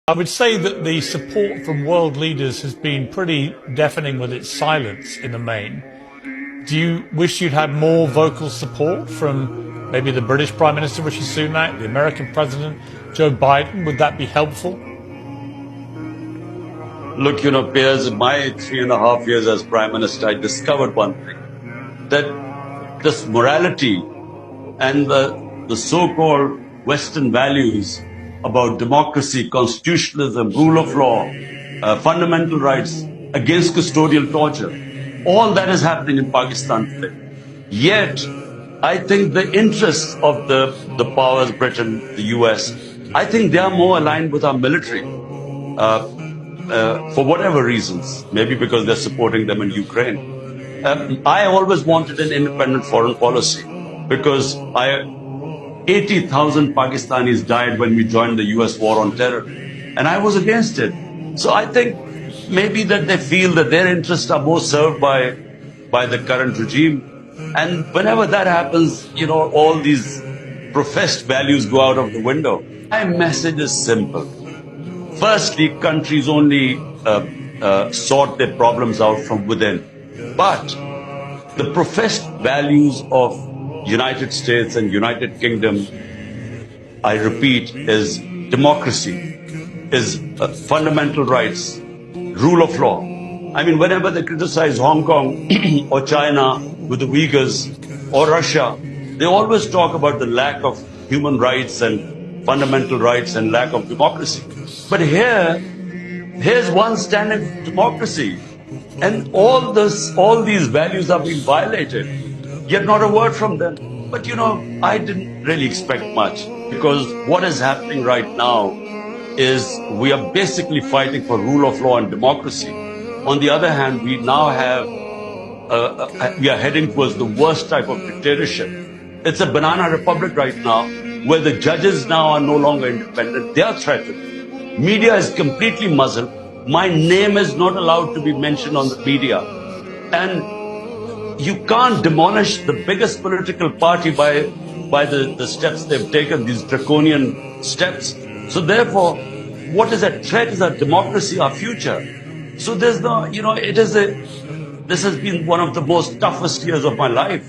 I would say that the support from world leaders has been pretty deafening with its silence in the main. Do you wish you'd had more vocal support from maybe the British Prime Minister Rishi Sunak, the American President Joe Biden? Would that be helpful? Look, Piers, in my 3.5 years as Prime Minister, I discovered one thing, that this morality and the so-called Western values about democracy, constitutionalism, rule of law, fundamental rights against custodial torture, all that is happening in Pakistan today. Yet, I think the interests of the powers, Britain, the US, I think they are more aligned with our military. For whatever reasons, maybe because they're supporting them in Ukraine. I always wanted an independent foreign policy because 80,000 Pakistanis died when we joined the US war on terror, and I was against it. So I think maybe that they feel that their interests are more served by the current regime. And whenever that happens, all these professed values go out of the window. My message is simple. Firstly, countries only sort their problems out from within. But the professed values of United States and United Kingdom, I repeat, is democracy, is fundamental rights, rule of law. I mean, whenever they criticize Hong Kong or China with the Uyghurs or Russia, they always talk about the lack of human rights and fundamental rights and lack of democracy. But here's one standing for democracy, and all these values are being violated, yet not a word from them. But I didn't really expect much, because what is happening right now is we are basically fighting for rule of law and democracy. On the other hand, we now we are heading towards the worst type of dictatorship. It's a banana republic right now, where the judges now are no longer independent. They are threatened. Media is completely muzzled. My name is not allowed to be mentioned on the media. And you can't demolish the biggest political party by the steps they've taken, these draconian steps. So therefore, what is at threat is our democracy, our future. So there's no, this has been one of the most toughest years of my life.